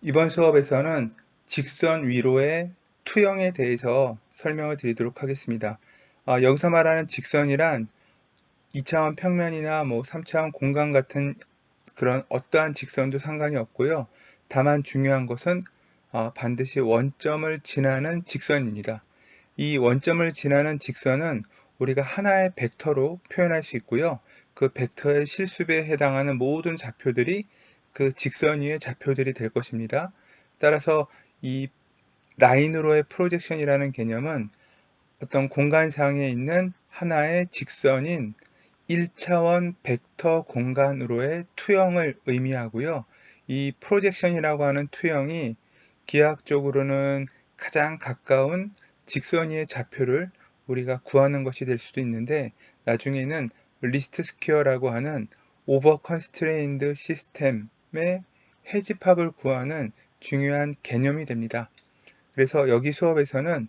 이번 수업에서는 직선 위로의 투영에 대해서 설명을 드리도록 하겠습니다. 여기서 말하는 직선이란 2차원 평면이나 3차원 공간 같은 그런 어떠한 직선도 상관이 없고요. 다만 중요한 것은 반드시 원점을 지나는 직선입니다. 이 원점을 지나는 직선은 우리가 하나의 벡터로 표현할 수 있고요. 그 벡터의 실수배에 해당하는 모든 좌표들이 그 직선 위의 좌표들이 될 것입니다. 따라서 이 라인으로의 프로젝션이라는 개념은 어떤 공간상에 있는 하나의 직선인 1차원 벡터 공간으로의 투영을 의미하고요. 이 프로젝션이라고 하는 투영이 기하학적으로는 가장 가까운 직선 위의 좌표를 우리가 구하는 것이 될 수도 있는데, 나중에는 리스트 스퀘어라고 하는 오버 컨스트레인드 시스템의 해집합을 구하는 중요한 개념이 됩니다. 그래서 여기 수업에서는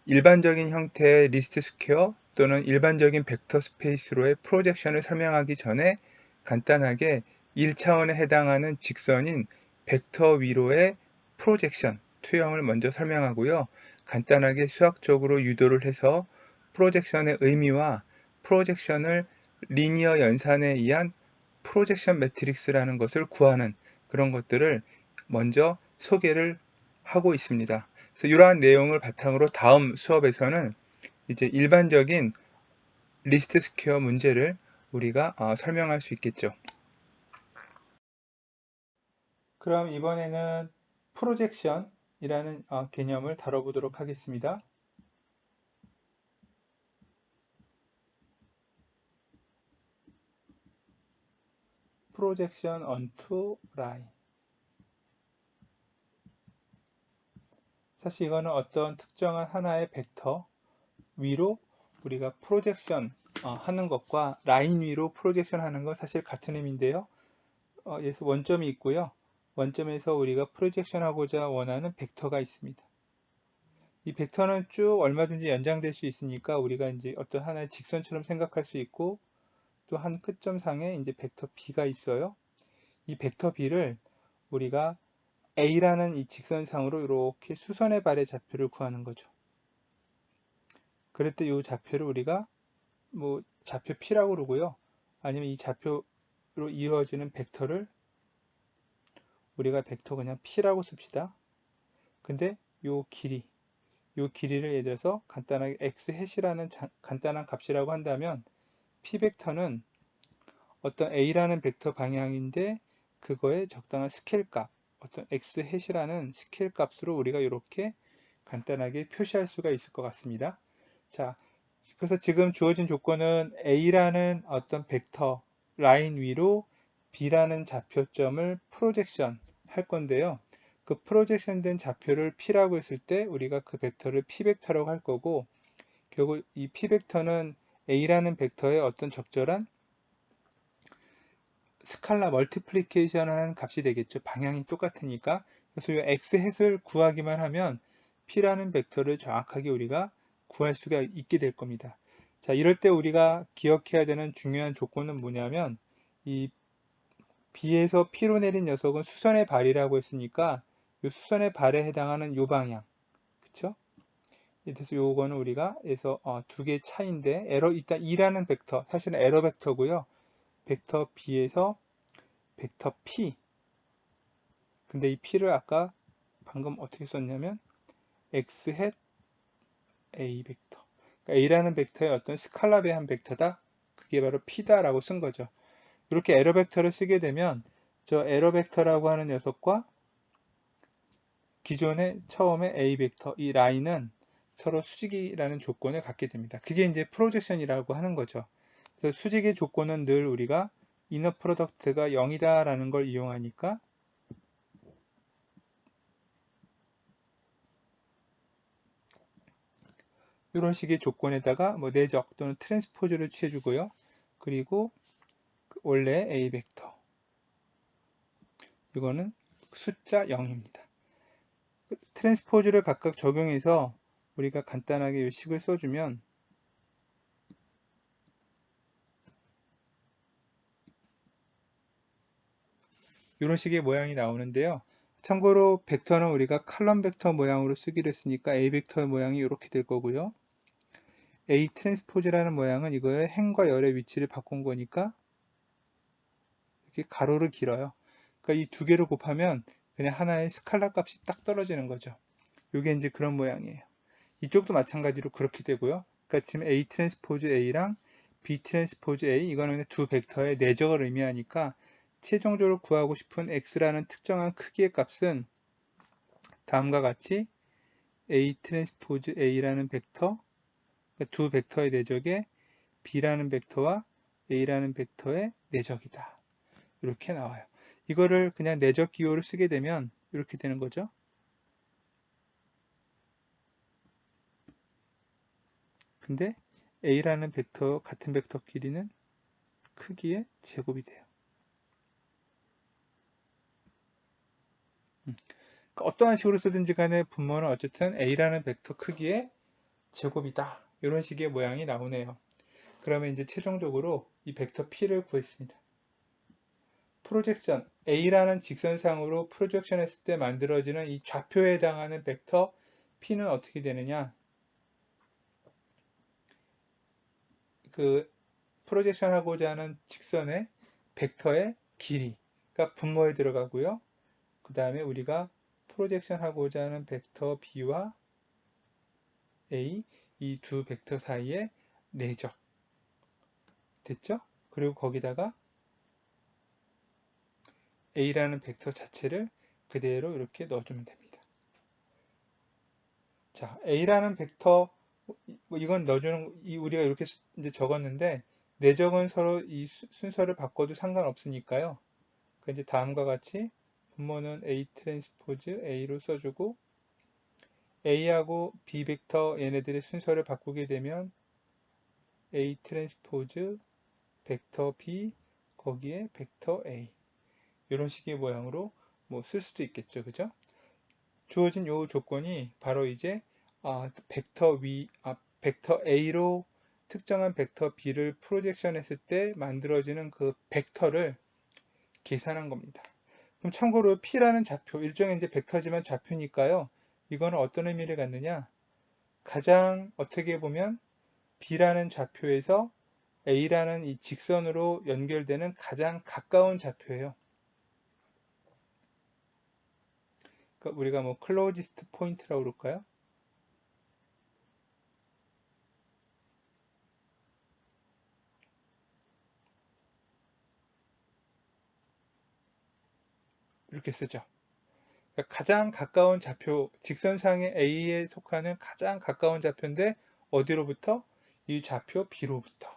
일반적인 형태의 리스트 스퀘어 또는 일반적인 벡터 스페이스로의 프로젝션을 설명하기 전에 간단하게 1차원에 해당하는 직선인 벡터 위로의 프로젝션, 투영을 먼저 설명하고요. 간단하게 수학적으로 유도를 해서 프로젝션의 의미와 프로젝션을 리니어 연산에 의한 프로젝션 매트릭스라는 것을 구하는 그런 것들을 먼저 소개를 하고 있습니다. 그래서 이러한 내용을 바탕으로 다음 수업에서는 이제 일반적인 리스트 스퀘어 문제를 우리가 설명할 수 있겠죠. 그럼 이번에는 프로젝션이라는 개념을 다뤄보도록 하겠습니다. 프로젝션 onto line. 사실 이거는 어떤 특정한 하나의 벡터 위로 우리가 프로젝션 하는 것과 라인 위로 프로젝션 하는 건 사실 같은 의미인데요. 여기서 원점이 있고요. 원점에서 우리가 프로젝션 하고자 원하는 벡터가 있습니다. 이 벡터는 쭉 얼마든지 연장될 수 있으니까 우리가 이제 어떤 하나의 직선처럼 생각할 수 있고, 또 한 끝점상에 이제 벡터 B가 있어요. 이 벡터 B를 우리가 A라는 이 직선상으로 이렇게 수선의 발의 좌표를 구하는 거죠. 그럴 때 이 좌표를 우리가 좌표 P라고 그러고요. 아니면 이 좌표로 이루어지는 벡터를 우리가 벡터 그냥 P라고 씁시다. 근데 요 길이를 예를 들어서 간단하게 x 햇이라는 간단한 값이라고 한다면 p 벡터는 어떤 a라는 벡터 방향인데 그거에 적당한 스케일 값, 어떤 x 햇이라는 스케일 값으로 우리가 이렇게 간단하게 표시할 수가 있을 것 같습니다. 자, 그래서 지금 주어진 조건은 a라는 어떤 벡터 라인 위로 b라는 좌표점을 프로젝션 할 건데요. 그 프로젝션 된 좌표를 P라고 했을 때 우리가 그 벡터를 P 벡터라고 할 거고, 결국 이 P 벡터는 A라는 벡터의 어떤 적절한 스칼라 멀티플리케이션 하는 값이 되겠죠. 방향이 똑같으니까. 그래서 이 X 햇을 구하기만 하면 P라는 벡터를 정확하게 우리가 구할 수가 있게 될 겁니다. 자, 이럴 때 우리가 기억해야 되는 중요한 조건은 뭐냐면, 이 B에서 P로 내린 녀석은 수선의 발이라고 했으니까 이 수선의 발에 해당하는 요 방향, 그쵸? 그래서 요거는 우리가 해서 두 개의 차이인데, 일단 2라는 벡터, 사실은 에러 벡터고요. 벡터 B에서 벡터 P. 근데 이 P를 아까 방금 어떻게 썼냐면 X 햇 A 벡터. 그러니까 A라는 벡터의 어떤 스칼라 배한 벡터다. 그게 바로 P다라고 쓴 거죠. 이렇게 에러 벡터를 쓰게 되면 저 에러 벡터라고 하는 녀석과 기존의 처음에 A 벡터 이 라인은 서로 수직이라는 조건을 갖게 됩니다. 그게 이제 프로젝션이라고 하는 거죠. 그래서 수직의 조건은 늘 우리가 이너 프로덕트가 0이다 라는 걸 이용하니까 이런 식의 조건에다가 내적 또는 트랜스포즈를 취해주고요. 그리고 원래 A 벡터 이거는 숫자 0입니다. 트랜스포즈를 각각 적용해서 우리가 간단하게 이 식을 써주면 이런 식의 모양이 나오는데요. 참고로 벡터는 우리가 칼럼 벡터 모양으로 쓰기로 했으니까 A 벡터 모양이 이렇게 될 거고요. A 트랜스포즈라는 모양은 이거의 행과 열의 위치를 바꾼 거니까 이렇게 가로로 길어요. 그러니까 이 두 개를 곱하면 그냥 하나의 스칼라 값이 딱 떨어지는 거죠. 이게 이제 그런 모양이에요. 이쪽도 마찬가지로 그렇게 되고요. 그러니까 지금 A 트랜스포즈 A랑 B 트랜스포즈 A, 이거는 두 벡터의 내적을 의미하니까 최종적으로 구하고 싶은 X라는 특정한 크기의 값은 다음과 같이 A 트랜스포즈 A라는 벡터, 그러니까 두 벡터의 내적에 B라는 벡터와 A라는 벡터의 내적이다. 이렇게 나와요. 이거를 그냥 내적 기호를 쓰게 되면 이렇게 되는 거죠. 근데 A라는 벡터, 같은 벡터끼리는 크기의 제곱이 돼요. 그러니까 어떠한 식으로 쓰든지 간에 분모는 어쨌든 A라는 벡터 크기의 제곱이다. 이런 식의 모양이 나오네요. 그러면 이제 최종적으로 이 벡터 P를 구했습니다. 프로젝션, A라는 직선상으로 프로젝션 했을 때 만들어지는 이 좌표에 해당하는 벡터 P는 어떻게 되느냐? 그 프로젝션 하고자 하는 직선의 벡터의 길이가 분모에 들어가고요. 그 다음에 우리가 프로젝션 하고자 하는 벡터 B와 A, 이 두 벡터 사이의 내적 됐죠? 그리고 거기다가 A라는 벡터 자체를 그대로 이렇게 넣어주면 됩니다. 자, A라는 벡터, 뭐 이건 넣어주는, 우리가 이렇게 이제 적었는데, 내적은 서로 이 순서를 바꿔도 상관없으니까요. 그 이제 다음과 같이 분모는 A 트랜스포즈 A로 써주고, A하고 B 벡터 얘네들의 순서를 바꾸게 되면 A 트랜스포즈 벡터 B 거기에 벡터 A 이런 식의 모양으로 뭐 쓸 수도 있겠죠, 그죠? 주어진 요 조건이 바로 이제 벡터 A로 특정한 벡터 B를 프로젝션 했을 때 만들어지는 그 벡터를 계산한 겁니다. 그럼 참고로 P라는 좌표, 일종의 이제 벡터지만 좌표니까요. 이거는 어떤 의미를 갖느냐? 가장 어떻게 보면 B라는 좌표에서 A라는 이 직선으로 연결되는 가장 가까운 좌표예요. 그러니까 우리가 뭐 클로지스트 포인트라고 그럴까요? 이렇게 쓰죠. 그러니까 가장 가까운 좌표, 직선상의 A에 속하는 가장 가까운 좌표인데 어디로부터? 이 좌표 B로부터.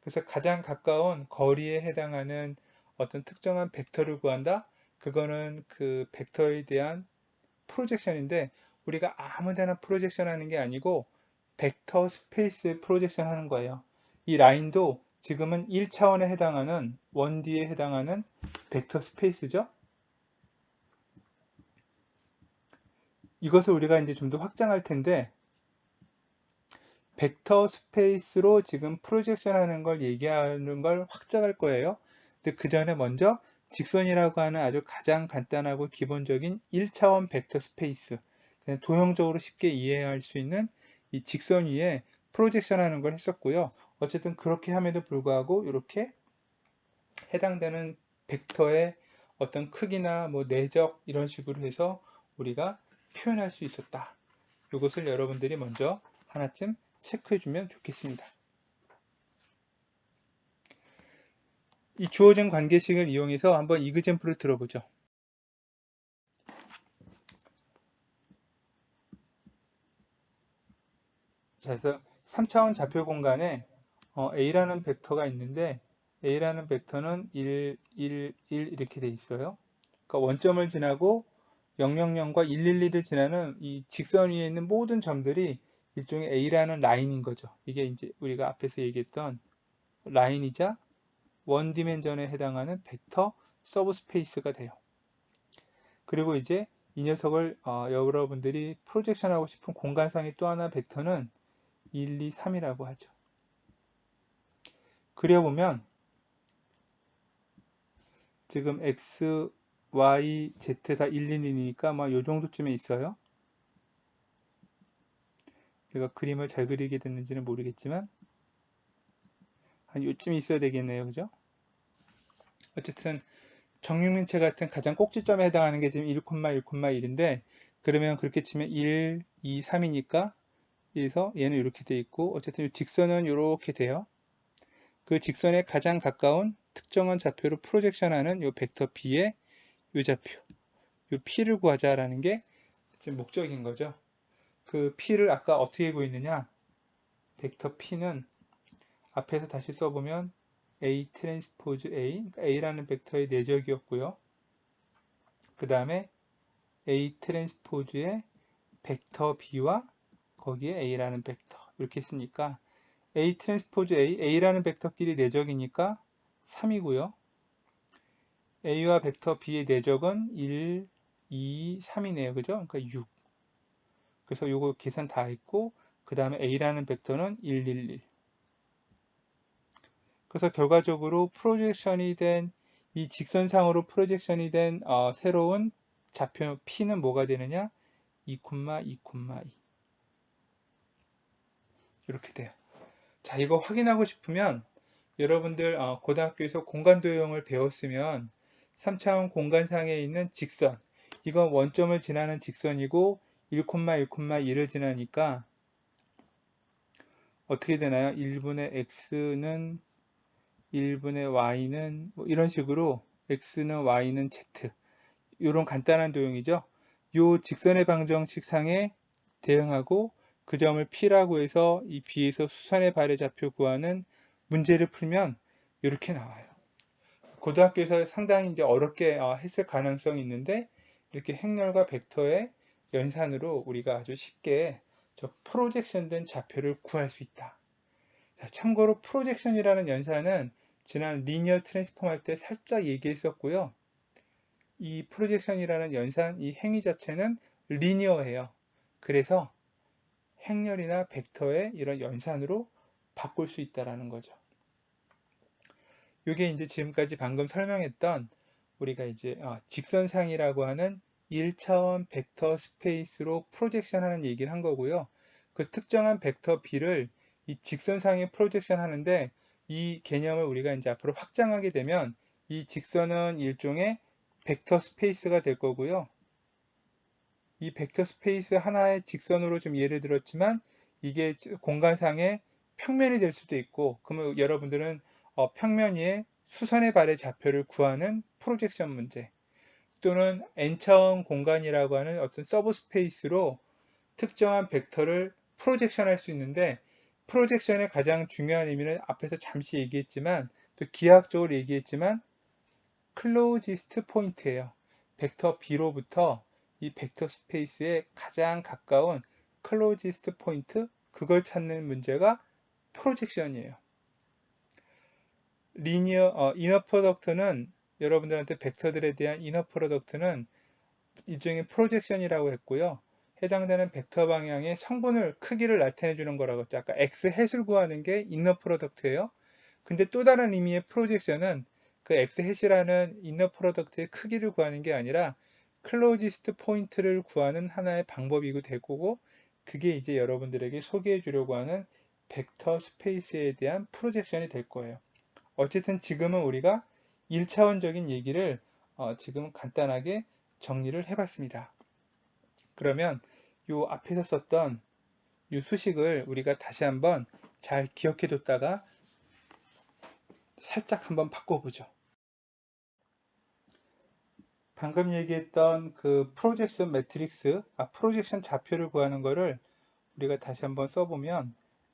그래서 가장 가까운 거리에 해당하는 어떤 특정한 벡터를 구한다. 그거는 그 벡터에 대한 프로젝션인데 우리가 아무데나 프로젝션 하는 게 아니고 벡터 스페이스에 프로젝션 하는 거예요. 이 라인도 지금은 1차원에 해당하는 1D에 해당하는 벡터 스페이스죠. 이것을 우리가 이제 좀 더 확장할 텐데 벡터 스페이스로 지금 프로젝션 하는 걸 얘기하는 걸 확장할 거예요. 근데 그 전에 먼저 직선이라고 하는 아주 가장 간단하고 기본적인 1차원 벡터 스페이스, 그냥 도형적으로 쉽게 이해할 수 있는 이 직선 위에 프로젝션 하는 걸 했었고요. 어쨌든 그렇게 함에도 불구하고 이렇게 해당되는 벡터의 어떤 크기나 뭐 내적 이런 식으로 해서 우리가 표현할 수 있었다. 이것을 여러분들이 먼저 하나쯤 체크해 주면 좋겠습니다. 이 주어진 관계식을 이용해서 한번 이그젠플을 들어보죠. 자, 그래서 3차원 좌표 공간에 A라는 벡터가 있는데 A라는 벡터는 1, 1, 1 이렇게 돼 있어요. 그러니까 원점을 지나고 000과 111을 지나는 이 직선 위에 있는 모든 점들이 일종의 A라는 라인인 거죠. 이게 이제 우리가 앞에서 얘기했던 라인이자 원 디멘전에 해당하는 벡터 서브스페이스가 돼요. 그리고 이제 이 녀석을 여러분들이 프로젝션 하고 싶은 공간상의 또 하나 벡터는 1, 2, 3이라고 하죠. 그려보면 지금 X, y, z 다 1, 1이니까 뭐 요 정도쯤에 있어요. 제가 그림을 잘 그리게 됐는지는 모르겠지만 한 요쯤 있어야 되겠네요. 그죠? 어쨌든 정육면체 같은 가장 꼭지점에 해당하는 게 지금 1,1,1인데 그러면 그렇게 치면 1, 2, 3이니까 그래서 얘는 이렇게 돼 있고 어쨌든 이 직선은 이렇게 돼요. 그 직선에 가장 가까운 특정한 좌표로 프로젝션하는 이 벡터 B의 이 좌표, 이 P를 구하자라는 게 지금 목적인 거죠. 그 P를 아까 어떻게 구했느냐? 벡터 P는 앞에서 다시 써보면 A 트랜스포즈 A, 그러니까 A라는 벡터의 내적이었고요. 그 다음에 A 트랜스포즈의 벡터 B와 거기에 A라는 벡터 이렇게 했으니까 A 트랜스포즈 A, A라는 벡터끼리 내적이니까 3이고요. A와 벡터 B의 내적은 1, 2, 3이네요. 그죠? 그러니까 6. 그래서 요거 계산 다 했고 그 다음에 A라는 벡터는 1, 1, 1. 그래서 결과적으로 프로젝션이 된 이 직선상으로 프로젝션이 된 새로운 좌표 P는 뭐가 되느냐? 2, 2, 2 이렇게 돼요. 자, 이거 확인하고 싶으면 여러분들 고등학교에서 공간도형을 배웠으면 3차원 공간상에 있는 직선, 이건 원점을 지나는 직선이고 1, 1,1을 지나니까 어떻게 되나요? 1분의 x는 1분의 y는 뭐 이런 식으로 x는 y는 z 이런 간단한 도형이죠. 요 직선의 방정식상에 대응하고 그 점을 P라고 해서 이 B에서 수선의 발의 좌표 구하는 문제를 풀면 이렇게 나와요. 고등학교에서 상당히 이제 어렵게 했을 가능성이 있는데 이렇게 행렬과 벡터의 연산으로 우리가 아주 쉽게 저 프로젝션된 좌표를 구할 수 있다. 자, 참고로 프로젝션이라는 연산은 지난 리니어 트랜스폼 할 때 살짝 얘기했었고요. 이 프로젝션이라는 연산, 이 행위 자체는 리니어해요. 그래서 행렬이나 벡터의 이런 연산으로 바꿀 수 있다라는 거죠. 이게 이제 지금까지 방금 설명했던 우리가 이제 직선상이라고 하는 1차원 벡터 스페이스로 프로젝션 하는 얘기를 한 거고요. 그 특정한 벡터 B를 이 직선상에 프로젝션 하는데 이 개념을 우리가 이제 앞으로 확장하게 되면 이 직선은 일종의 벡터 스페이스가 될 거고요. 이 벡터 스페이스 하나의 직선으로 좀 예를 들었지만 이게 공간상의 평면이 될 수도 있고 그러면 여러분들은 평면 위에 수선의 발의 좌표를 구하는 프로젝션 문제 또는 n차원 공간이라고 하는 어떤 서브 스페이스로 특정한 벡터를 프로젝션 할 수 있는데 프로젝션의 가장 중요한 의미는 앞에서 잠시 얘기했지만 또 기하학적으로 얘기했지만 클로지스트 포인트예요. 벡터 B로부터 이 벡터 스페이스에 가장 가까운 클로지스트 포인트 그걸 찾는 문제가 프로젝션이에요. 리니어 이너 프로덕트는 여러분들한테 벡터들에 대한 이너 프로덕트는 일종의 프로젝션이라고 했고요. 해당되는 벡터 방향의 성분을 크기를 나타내 주는 거라고 했죠. 아까 x 햇을 구하는 게 이너 프로덕트예요. 근데 또 다른 의미의 프로젝션은 그 x 햇이라는 이너 프로덕트의 크기를 구하는 게 아니라 클로지스트 포인트를 구하는 하나의 방법이고 될 거고 그게 이제 여러분들에게 소개해 주려고 하는 벡터 스페이스에 대한 프로젝션이 될 거예요. 어쨌든 지금은 우리가 1차원적인 얘기를 지금 간단하게 정리를 해봤습니다. 그러면 요 앞에서 썼던 이 수식을 우리가 다시 한번 잘 기억해 뒀다가 살짝 한번 바꿔보죠. 방금 얘기했던 그 프로젝션 매트릭스, 프로젝션 좌표를 구하는 거를 우리가 다시 한번 써보면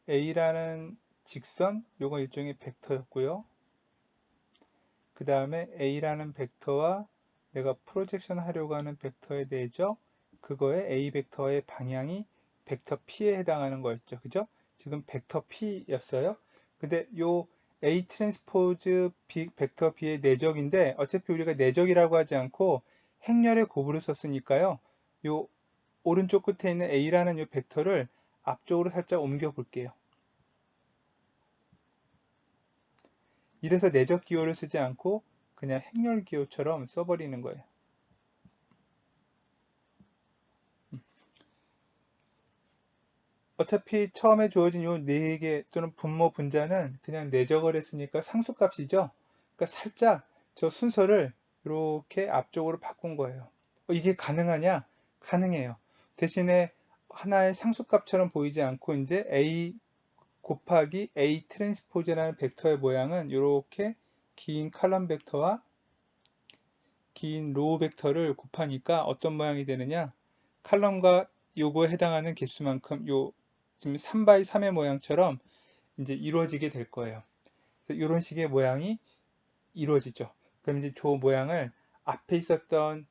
A라는 직선, 요건 일종의 벡터였고요. 그 다음에 A라는 벡터와 내가 프로젝션 하려고 하는 벡터의 내적, 그거의 A 벡터의 방향이 벡터 P에 해당하는 거였죠. 그죠? 지금 벡터 P였어요. 근데 요 A 트랜스포즈 B, 벡터 B의 내적인데 어차피 우리가 내적이라고 하지 않고 행렬의 곱으로 썼으니까요. 요 오른쪽 끝에 있는 A라는 요 벡터를 앞쪽으로 살짝 옮겨 볼게요. 이래서 내적 기호를 쓰지 않고 그냥 행렬 기호처럼 써버리는 거예요. 어차피 처음에 주어진 요 4개 또는 분모 분자는 그냥 내적을 했으니까 상수값이죠. 그러니까 살짝 저 순서를 이렇게 앞쪽으로 바꾼 거예요. 이게 가능하냐? 가능해요. 대신에 하나의 상수값처럼 보이지 않고 이제 A 곱하기 A 트랜스포즈라는 벡터의 모양은 이렇게 긴 칼럼 벡터와 긴 로우 벡터를 곱하니까 어떤 모양이 되느냐? 칼럼과 요거에 해당하는 개수만큼 요 지금 3 x 3의 모양처럼 이제 이루어지게 될 거예요. 그래서 이런 식의 모양이 이루어지죠. 그럼 이제 저 모양을 앞에 있었던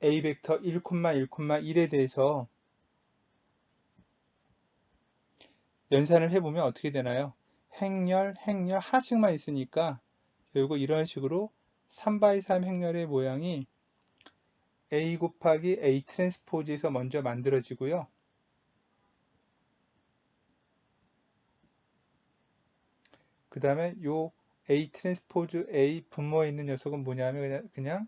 A 벡터 1, 1,1에 대해서 연산을 해보면 어떻게 되나요? 행렬, 행렬 하나씩만 있으니까 결국 이런 식으로 3 x 3 행렬의 모양이 A 곱하기 A 트랜스포즈에서 먼저 만들어지고요. 그 다음에 요 A 트랜스포즈 A 분모에 있는 녀석은 뭐냐면 그냥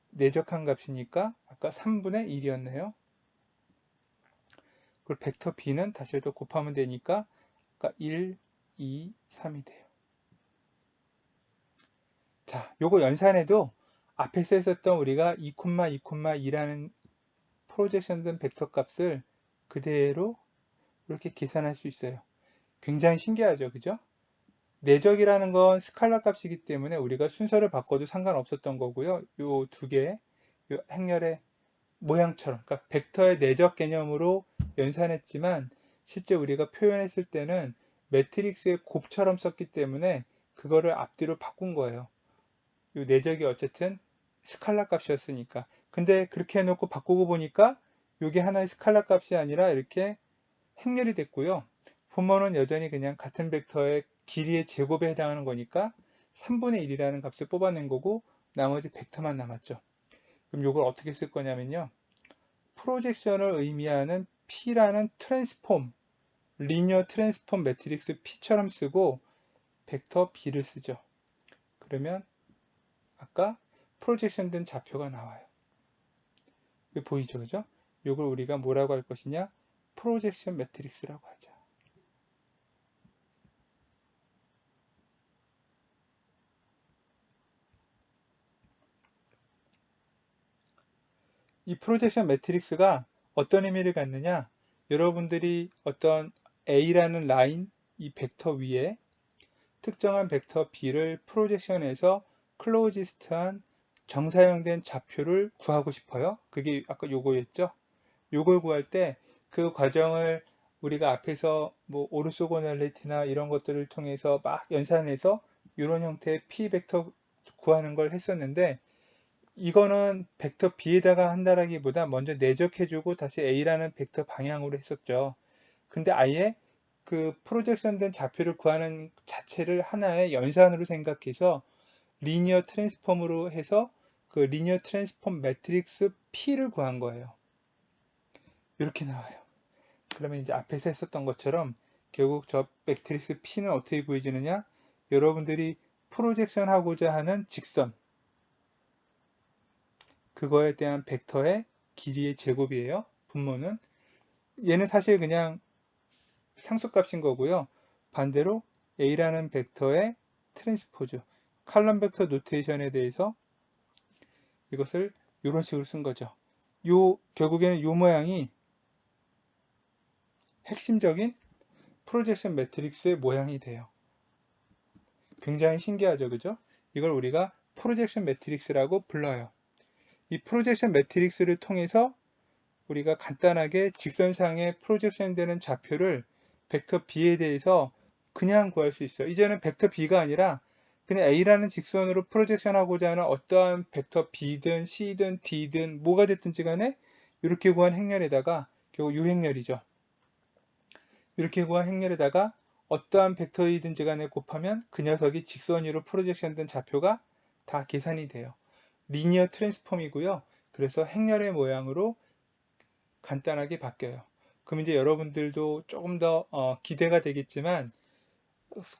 내적한 값이니까 아까 3분의 1이었네요. 그리고 벡터 B는 다시 또 곱하면 되니까 아까 1, 2, 3이 돼요. 자, 요거 연산해도 앞에서 했었던 우리가 2, 2,2라는 프로젝션된 벡터 값을 그대로 이렇게 계산할 수 있어요. 굉장히 신기하죠, 그죠? 내적이라는 건 스칼라 값이기 때문에 우리가 순서를 바꿔도 상관없었던 거고요. 요 두 개, 요 행렬의 모양처럼, 그러니까 벡터의 내적 개념으로 연산했지만 실제 우리가 표현했을 때는 매트릭스의 곱처럼 썼기 때문에 그거를 앞뒤로 바꾼 거예요. 요 내적이 어쨌든 스칼라 값이었으니까. 근데 그렇게 해놓고 바꾸고 보니까 이게 하나의 스칼라 값이 아니라 이렇게 행렬이 됐고요. 분모는 여전히 그냥 같은 벡터의 길이의 제곱에 해당하는 거니까 3분의 1이라는 값을 뽑아낸 거고 나머지 벡터만 남았죠. 그럼 이걸 어떻게 쓸 거냐면요. 프로젝션을 의미하는 P라는 트랜스폼, 리니어 트랜스폼 매트릭스 P처럼 쓰고 벡터 B를 쓰죠. 그러면 아까 프로젝션 된 좌표가 나와요. 보이죠, 그죠? 이걸 우리가 뭐라고 할 것이냐? 프로젝션 매트릭스라고 하죠. 이 프로젝션 매트릭스가 어떤 의미를 갖느냐? 여러분들이 어떤 A라는 라인, 이 벡터 위에 특정한 벡터 B를 프로젝션해서 클로지스트한 정사형된 좌표를 구하고 싶어요. 그게 아까 요거였죠. 요걸 구할 때 그 과정을 우리가 앞에서 뭐 오르소고널리티나 이런 것들을 통해서 막 연산해서 이런 형태의 P 벡터 구하는 걸 했었는데 이거는 벡터 B에다가 한다라기보다 먼저 내적해주고 다시 A라는 벡터 방향으로 했었죠. 근데 아예 그 프로젝션 된 좌표를 구하는 자체를 하나의 연산으로 생각해서 리니어 트랜스폼으로 해서 그 리니어 트랜스폼 매트릭스 P를 구한 거예요. 이렇게 나와요. 그러면 이제 앞에서 했었던 것처럼 결국 저 매트릭스 P는 어떻게 구해지느냐? 여러분들이 프로젝션 하고자 하는 직선, 그거에 대한 벡터의 길이의 제곱이에요. 분모는. 얘는 사실 그냥 상수값인 거고요. 반대로 A라는 벡터의 트랜스포즈, 칼럼 벡터 노테이션에 대해서 이것을 이런 식으로 쓴 거죠. 결국에는 요 모양이 핵심적인 프로젝션 매트릭스의 모양이 돼요. 굉장히 신기하죠, 그죠? 이걸 우리가 프로젝션 매트릭스라고 불러요. 이 프로젝션 매트릭스를 통해서 우리가 간단하게 직선상에 프로젝션 되는 좌표를 벡터 B에 대해서 그냥 구할 수 있어요. 이제는 벡터 B가 아니라 그냥 A라는 직선으로 프로젝션 하고자 하는 어떠한 벡터 B든 C든 D든 뭐가 됐든지 간에 이렇게 구한 행렬에다가 결국 요 행렬이죠. 이렇게 구한 행렬에다가 어떠한 벡터이든지 간에 곱하면 그 녀석이 직선 위로 프로젝션 된 좌표가 다 계산이 돼요. 리니어 트랜스폼이고요. 그래서 행렬의 모양으로 간단하게 바뀌어요. 그럼 이제 여러분들도 조금 더 기대가 되겠지만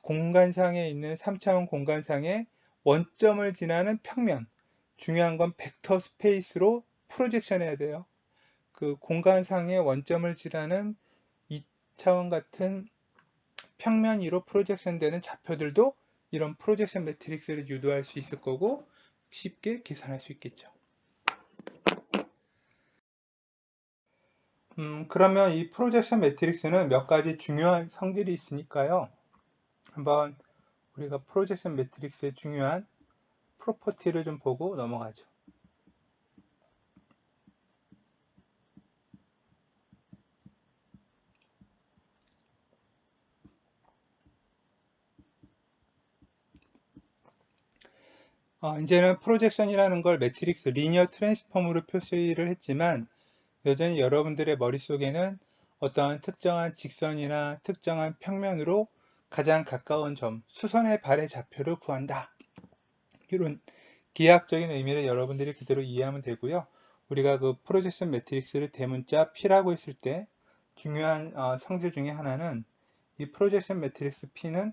공간상에 있는 3차원 공간상에 원점을 지나는 평면, 중요한 건 벡터 스페이스로 프로젝션 해야 돼요. 그 공간상의 원점을 지나는 차원 같은 평면 위로 프로젝션 되는 좌표들도 이런 프로젝션 매트릭스를 유도할 수 있을 거고 쉽게 계산할 수 있겠죠. 그러면 이 프로젝션 매트릭스는 몇 가지 중요한 성질이 있으니까요. 한번 우리가 프로젝션 매트릭스의 중요한 프로퍼티를 좀 보고 넘어가죠. 이제는 프로젝션이라는 걸 매트릭스 리니어 트랜스폼으로 표시를 했지만 여전히 여러분들의 머릿속에는 어떠한 특정한 직선이나 특정한 평면으로 가장 가까운 점, 수선의 발의 좌표를 구한다. 이런 기하학적인 의미를 여러분들이 그대로 이해하면 되고요. 우리가 그 프로젝션 매트릭스를 대문자 P라고 했을 때 중요한 성질 중에 하나는 이 프로젝션 매트릭스 P는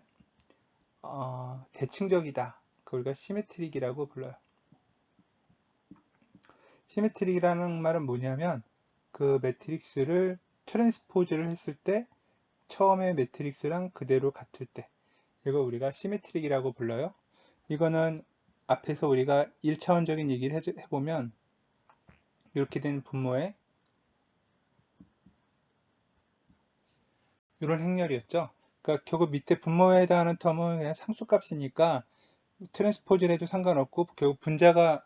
대칭적이다. 그걸 우리가 시메트릭이라고 불러요. 시메트릭이라는 말은 뭐냐면 그 매트릭스를 트랜스포즈를 했을 때 처음에 매트릭스랑 그대로 같을 때 이거 우리가 시메트릭이라고 불러요. 이거는 앞에서 우리가 1차원적인 얘기를 해보면 이렇게 된 분모에 이런 행렬이었죠. 그러니까 결국 밑에 분모에 해당하는 텀은 그냥 상수값이니까 트랜스포즈를 해도 상관없고 결국 분자가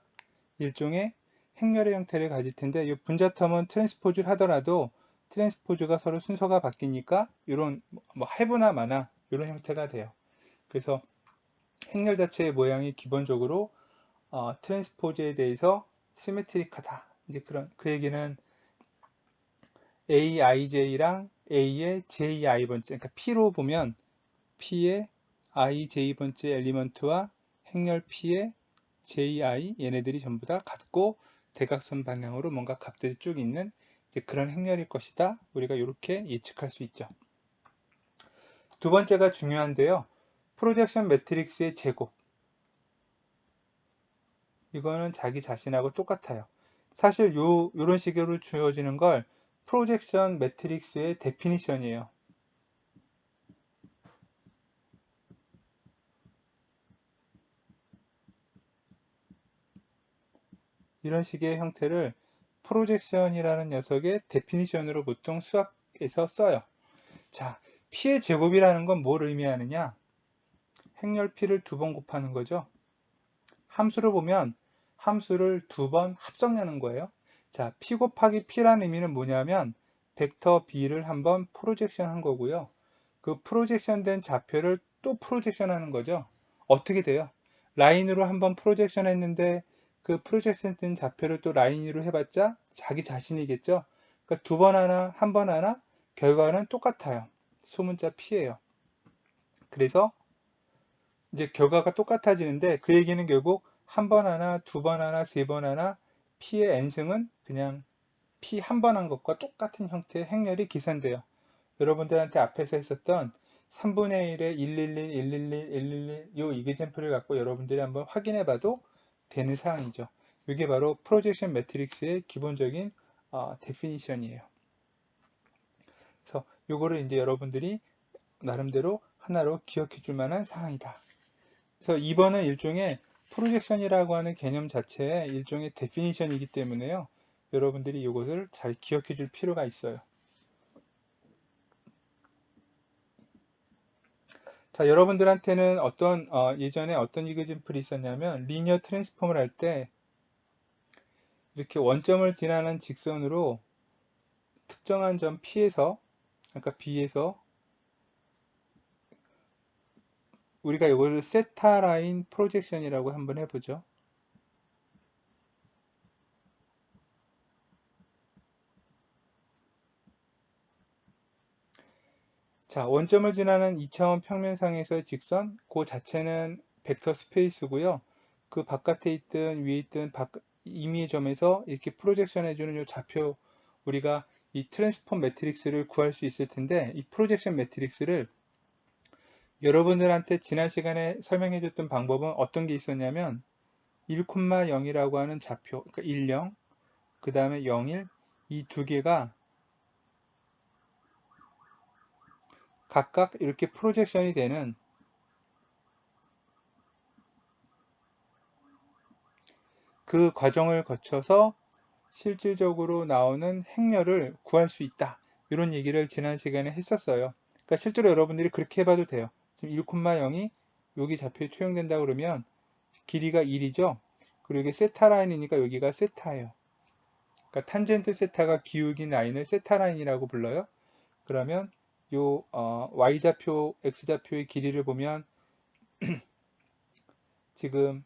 일종의 행렬의 형태를 가질 텐데 이 분자 텀은 트랜스포즈를 하더라도 트랜스포즈가 서로 순서가 바뀌니까 이런 뭐 해부나 마나 이런 형태가 돼요. 그래서 행렬 자체의 모양이 기본적으로 트랜스포즈에 대해서 시메트릭하다. 이제 그런 그 얘기는 aij랑 a의 ji번째 그러니까 p로 보면 p의 ij번째 엘리먼트와 행렬 p의 ji 얘네들이 전부 다 같고 대각선 방향으로 뭔가 값들이 쭉 있는 그런 행렬일 것이다. 우리가 이렇게 예측할 수 있죠. 두 번째가 중요한데요. 프로젝션 매트릭스의 제곱. 이거는 자기 자신하고 똑같아요. 사실 요런 식으로 주어지는 걸 프로젝션 매트릭스의 데피니션이에요. 이런 식의 형태를 프로젝션이라는 녀석의 데피니션으로 보통 수학에서 써요. 자, P의 제곱이라는 건 뭘 의미하느냐? 행렬 P를 두 번 곱하는 거죠. 함수로 보면 함수를 두 번 합성하는 거예요. 자, P 곱하기 P라는 의미는 뭐냐면 벡터 B를 한번 프로젝션 한 거고요. 그 프로젝션 된 좌표를 또 프로젝션 하는 거죠. 어떻게 돼요? 라인으로 한번 프로젝션 했는데 그 프로젝션 된 좌표를 또 라인으로 해봤자 자기 자신이겠죠. 그러니까 두 번 하나, 한 번 하나 결과는 똑같아요. 소문자 P예요. 그래서 이제 결과가 똑같아지는데 그 얘기는 결국 한 번 하나, 두 번 하나, 세 번 하나 P의 n승은 그냥 P 한 번 한 것과 똑같은 형태의 행렬이 계산돼요. 여러분들한테 앞에서 했었던 3분의 1에 111, 111, 111 요 이그젠플을 갖고 여러분들이 한번 확인해 봐도 되는 사항이죠. 이게 바로 프로젝션 매트릭스의 기본적인 데피니션이에요. 그래서 요거를 이제 여러분들이 나름대로 하나로 기억해 줄 만한 사항이다. 그래서 2번은 일종의 프로젝션이라고 하는 개념 자체의 일종의 데피니션이기 때문에요. 여러분들이 이것을 잘 기억해 줄 필요가 있어요. 자, 여러분들한테는 예전에 어떤 이그젠플이 있었냐면 리니어 트랜스폼을 할 때 이렇게 원점을 지나는 직선으로 특정한 점 P에서 그러니까 B에서 우리가 이걸 세타 라인 프로젝션이라고 한번 해보죠. 자, 원점을 지나는 2차원 평면상에서의 직선, 그 자체는 벡터 스페이스고요. 그 바깥에 있든 위에 있든 임의의 점에서 이렇게 프로젝션 해주는 이 좌표, 우리가 이 트랜스폼 매트릭스를 구할 수 있을 텐데, 이 프로젝션 매트릭스를 여러분들한테 지난 시간에 설명해 줬던 방법은 어떤 게 있었냐면 1,0이라고 하는 좌표, 그러니까 10, 그 다음에 01, 이 두 개가 각각 이렇게 프로젝션이 되는 그 과정을 거쳐서 실질적으로 나오는 행렬을 구할 수 있다. 이런 얘기를 지난 시간에 했었어요. 그러니까 실제로 여러분들이 그렇게 해봐도 돼요. 지금 1,0이 여기 좌표에 투영된다 그러면 길이가 1이죠. 그리고 이게 세타 라인이니까 여기가 세타예요. 그러니까 탄젠트 세타가 기울긴 라인을 세타 라인이라고 불러요. 그러면 요 y좌표, x좌표의 길이를 보면 지금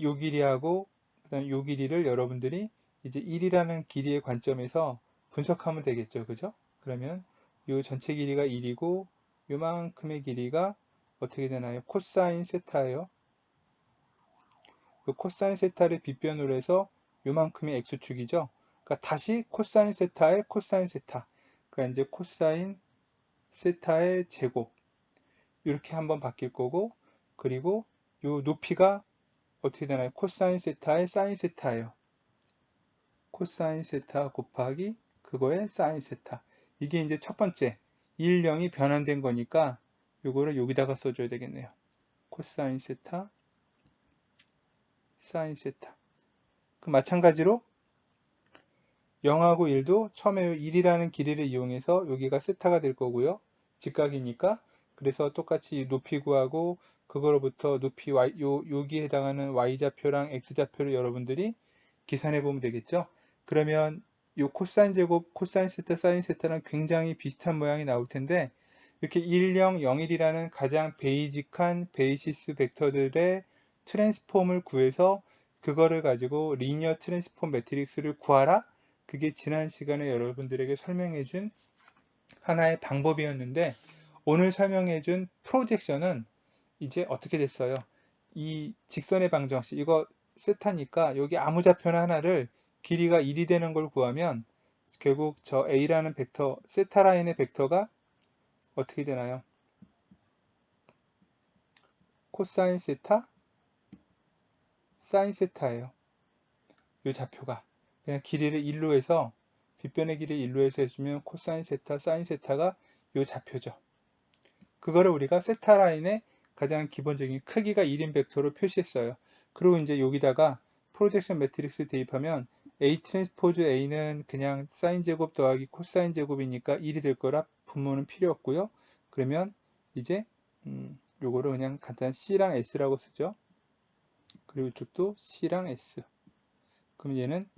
요 길이하고 그다음 요 길이를 여러분들이 이제 1이라는 길이의 관점에서 분석하면 되겠죠. 그죠? 그러면 요 전체 길이가 1이고 요만큼의 길이가 어떻게 되나요? 코사인 세타예요. 그 코사인 세타를 빗변으로 해서 요만큼이 x축이죠. 그러니까 다시 코사인 세타의 코사인 세타. 그러니까 이제 코사인 세타의 제곱 이렇게 한번 바뀔 거고, 그리고 요 높이가 어떻게 되나요? 코사인 세타의 사인 세타예요. 코사인 세타 곱하기 그거의 사인 세타. 이게 이제 첫 번째 1, 0이 변환된 거니까 요거를 여기다가 써줘야 되겠네요. 코사인 세타, 사인 세타. 그 마찬가지로 0하고 1도 처음에 1이라는 길이를 이용해서 여기가 세타가 될 거고요. 직각이니까. 그래서 똑같이 높이 구하고 그거로부터 높이 여기에 해당하는 y좌표랑 x좌표를 여러분들이 계산해 보면 되겠죠. 그러면 이 코사인 제곱, 코사인 세타, 사인 세타랑 굉장히 비슷한 모양이 나올 텐데 이렇게 1, 0, 0, 1이라는 가장 베이직한 베이시스 벡터들의 트랜스폼을 구해서 그거를 가지고 리니어 트랜스폼 매트릭스를 구하라. 그게 지난 시간에 여러분들에게 설명해준 하나의 방법이었는데 오늘 설명해준 프로젝션은 이제 어떻게 됐어요? 이 직선의 방정식 이거 세타니까 여기 아무 좌표나 하나를 길이가 1이 되는 걸 구하면 결국 저 A라는 벡터 세타 라인의 벡터가 어떻게 되나요? 코사인 세타, 사인 세타예요. 이 좌표가 그냥 길이를 1로 해서 빗변의 길이 1로 해서 해주면 코사인 세타, 사인 세타가 이 좌표죠. 그거를 우리가 세타 라인의 가장 기본적인 크기가 1인 벡터로 표시했어요. 그리고 이제 여기다가 프로젝션 매트릭스 대입하면 A 트랜스포즈 A는 그냥 사인 제곱 더하기 코사인 제곱이니까 1이 될 거라 분모는 필요 없고요. 그러면 이제 요거를 그냥 간단 C랑 S라고 쓰죠. 그리고 이쪽도 C랑 S. 그럼 얘는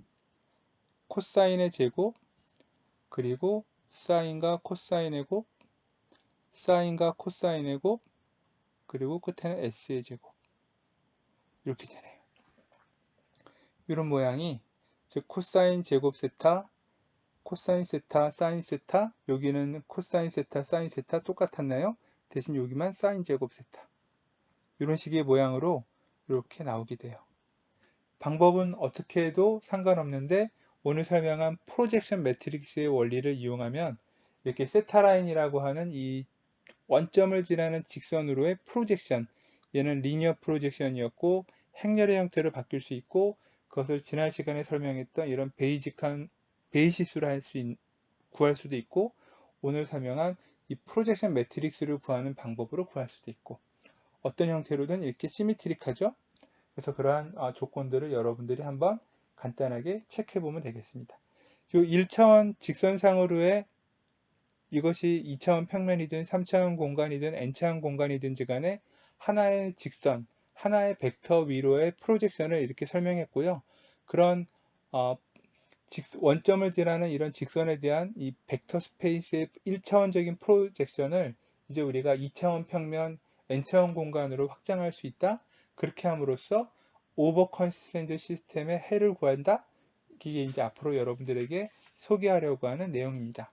코사인의 제곱 그리고 사인과 코사인의 곱 사인과 코사인의 곱 그리고 끝에는 S의 제곱 이렇게 되네요. 이런 모양이 즉 코사인 제곱 세타 코사인 세타 사인 세타 여기는 코사인 세타 사인 세타 똑같았나요? 대신 여기만 사인 제곱 세타 이런 식의 모양으로 이렇게 나오게 돼요. 방법은 어떻게 해도 상관없는데 오늘 설명한 프로젝션 매트릭스의 원리를 이용하면 이렇게 세타 라인이라고 하는 이 원점을 지나는 직선으로의 프로젝션 얘는 리니어 프로젝션이었고 행렬의 형태로 바뀔 수 있고 그것을 지난 시간에 설명했던 이런 베이직한 베이시스로 구할 수도 있고 오늘 설명한 이 프로젝션 매트릭스를 구하는 방법으로 구할 수도 있고 어떤 형태로든 이렇게 시미트릭하죠. 그래서 그러한 조건들을 여러분들이 한번 간단하게 체크해 보면 되겠습니다. 이 1차원 직선상으로의 이것이 2차원 평면이든 3차원 공간이든 n차원 공간이든지 간에 하나의 직선, 하나의 벡터 위로의 프로젝션을 이렇게 설명했고요. 그런 원점을 지나는 이런 직선에 대한 이 벡터 스페이스의 1차원적인 프로젝션을 이제 우리가 2차원 평면, n차원 공간으로 확장할 수 있다. 그렇게 함으로써 오버 컨스트레인트 시스템의 해를 구한다. 이게 이제 앞으로 여러분들에게 소개하려고 하는 내용입니다.